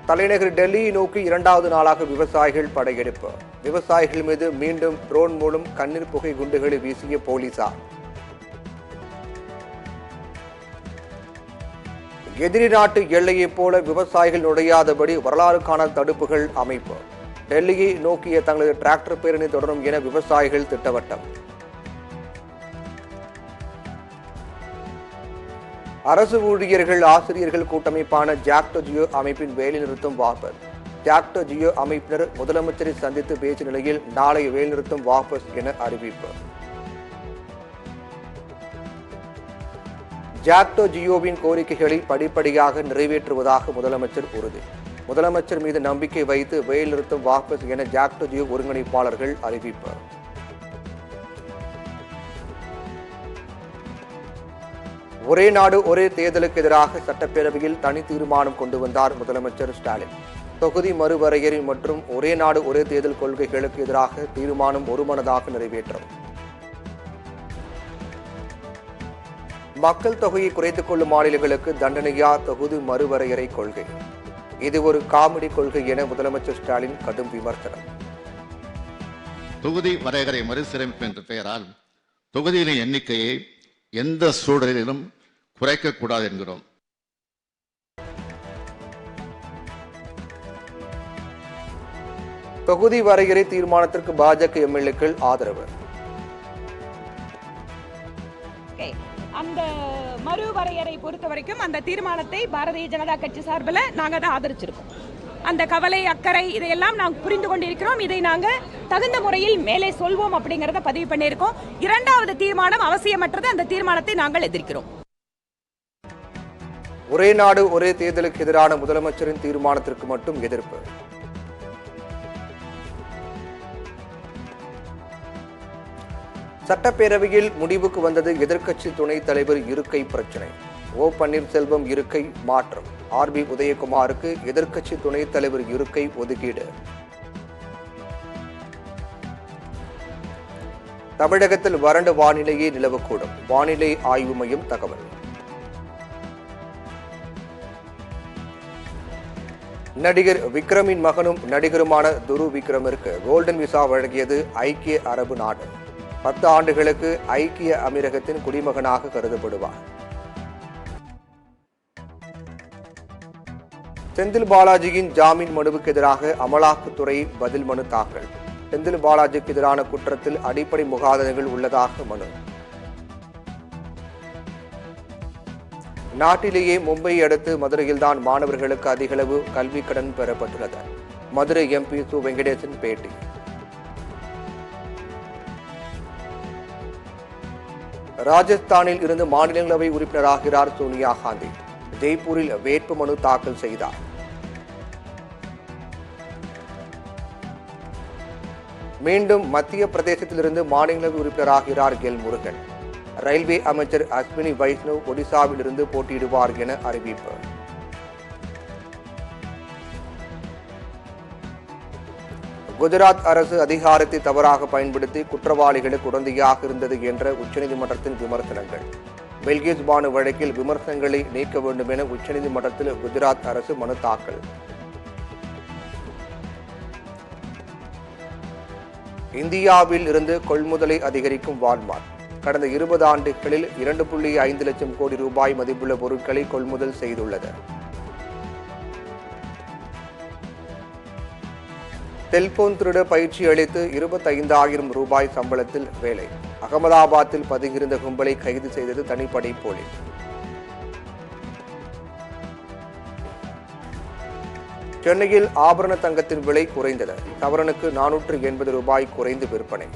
தலைநகர் டெல்லியை நோக்கி இரண்டாவது நாளாக விவசாயிகள் படையெடுப்பு. விவசாயிகள் மீது மீண்டும் ட்ரோன் மூலம் கண்ணீர் புகை குண்டுகளை வீசிய போலீசார். எதிரி நாட்டு எல்லையைப் போல விவசாயிகள் நுழையாதபடி வரலாறு காண தடுப்புகள் அமைப்பு. டெல்லியை நோக்கிய தங்களது டிராக்டர் பேரணி தொடரும் என விவசாயிகள் திட்டவட்டம். அரசு ஊழியர்கள் ஆசிரியர்கள் கூட்டமைப்பான ஜாக்டோ ஜியோ அமைப்பின் வேலைநிறுத்தம் வாபஸ். ஜாக்டோ ஜியோ அமைப்பினர் முதலமைச்சரை சந்தித்து பேசிய நிலையில் நாளைய வேலைநிறுத்தம் வாபஸ் என அறிவிப்பு. ஜாக்டோ ஜியோவின் கோரிக்கைகளை படிப்படியாக நிறைவேற்றுவதாக முதலமைச்சர் உறுதி. முதலமைச்சர் மீது நம்பிக்கை வைத்து வேலைநிறுத்தம் வாபஸ் என ஜாக்டோ ஜியோ ஒருங்கிணைப்பாளர்கள் அறிவிப்பு. ஒரே நாடு ஒரே தேர்தலுக்கு எதிராக சட்டப்பேரவையில் தனி தீர்மானம் கொண்டு வந்தார் முதலமைச்சர் ஸ்டாலின். தொகுதி மறுவரையறை மற்றும் ஒரே நாடு ஒரே தேர்தல் கொள்கைகளுக்கு எதிராக தீர்மானம் ஒருமனதாக நிறைவேற்றம். மக்கள் தொகையை குறைத்துக் கொள்ளும் மாநிலங்களுக்கு தண்டனையா தொகுதி மறுவரையறை கொள்கை? இது ஒரு காமெடி கொள்கை என முதலமைச்சர் ஸ்டாலின் கடும் விமர்சனம். தொகுதி வரையறை மறுசீரமைப்பு என்ற பெயரால் தொகுதிகளின் எண்ணிக்கையை எந்த சூழலிலும் குறைக்கக்கூடாது என்கிறோம். தொகுதி வரையறை தீர்மானத்திற்கு பாஜக எம்எல்ஏக்கள் ஆதரவு. அந்த மறுவரையறை பொறுத்த வரைக்கும் அந்த தீர்மானத்தை பாரதிய ஜனதா கட்சி சார்பில் நாங்கள் தான் ஆதரிச்சிருக்கோம். அந்த கவலை அக்கறை இதையெல்லாம் நாங்கள் புரிந்து கொண்டிருக்கிறோம். இதை நாங்கள் தகுந்த முறையில் மேலே சொல்வோம் அப்படிங்கிறத பதிவு பண்ணியிருக்கோம். இரண்டாவது தீர்மானம் அவசியமற்றது. அந்த தீர்மானத்தை நாங்கள் எதிர்க்கிறோம். ஒரே நாடு ஒரே தேர்தலுக்கு எதிரான முதலமைச்சரின் தீர்மானத்திற்கு மட்டும் எதிர்ப்பு. சட்டப்பேரவையில் முடிவுக்கு வந்தது எதிர்க்கட்சி துணைத் தலைவர் இருக்கை பிரச்சினை. ஓ பன்னீர்செல்வம் இருக்கை மாற்றம். ஆர்பி உதயகுமாருக்கு எதிர்க்கட்சி துணைத் தலைவர் இருக்கை ஒதுக்கீடு. தமிழகத்தில் வறண்ட வானிலையே நிலவக்கூடும். வானிலை ஆய்வு மையம் தகவல். நடிகர் விக்ரமின் மகனும் நடிகருமான துரு விக்ரமிற்கு கோல்டன் விசா வழங்கியது ஐக்கிய அரபு நாடு. 10 ஆண்டுகளுக்கு ஐக்கிய அமீரகத்தின் குடிமகனாக கருதப்படுவார். செந்தில் பாலாஜியின் ஜாமீன் மனுவுக்கு எதிராக அமலாக்கத்துறை பதில் மனு தாக்கல். செந்தில் பாலாஜிக்கு எதிரான குற்றத்தில் அடிப்படை முகாந்திரங்கள் உள்ளதாக மனு. நாட்டிலேயே மும்பையை அடுத்து மதுரையில்தான் மாணவர்களுக்கு அதிகளவு கல்வி கடன் பெறப்பட்டுள்ளது. மதுரை எம்பி சு வெங்கடேசன் பேட்டி. ராஜஸ்தானில் இருந்து மாநிலங்களவை உறுப்பினராகிறார் சோனியா காந்தி. ஜெய்ப்பூரில் வேட்பு மனு தாக்கல் செய்தார். மீண்டும் மத்திய பிரதேசத்திலிருந்து மாநிலங்களவை உறுப்பினராகிறார் எல் முருகன். ரயில்வே அமைச்சர் அஸ்வினி வைஷ்ணவ் ஒடிசாவில் இருந்து போட்டியிடுவார் என அறிவிப்பு. குஜராத் அரசு அதிகாரத்தை தவறாக பயன்படுத்தி குற்றவாளிகளுக்கு உடந்தையாக இருந்தது என்ற உச்சநீதிமன்றத்தின் விமர்சனங்கள். பில்கிஸ் பானு வழக்கில் விமர்சனங்களை நீக்க வேண்டும் என உச்சநீதிமன்றத்தில் குஜராத் அரசு மனு தாக்கல். இந்தியாவில் இருந்து கொள்முதலை அதிகரிக்கும் வால்மார்ட். கடந்த 20 ஆண்டுகளில் 2.5 லட்சம் கோடி ரூபாய் மதிப்புள்ள பொருட்களை கொள்முதல் செய்துள்ளது. செல்போன் திருட பயிற்சி அளித்து 25,000 ரூபாய் சம்பளத்தில் வேலை. அகமதாபாத்தில் பதுங்கியிருந்த கும்பலை கைது செய்தது தனிப்படை போலீஸ். சென்னையில் ஆபரண தங்கத்தின் விலை குறைந்தது. சவரனுக்கு 480 ரூபாய் குறைந்து விற்பனை.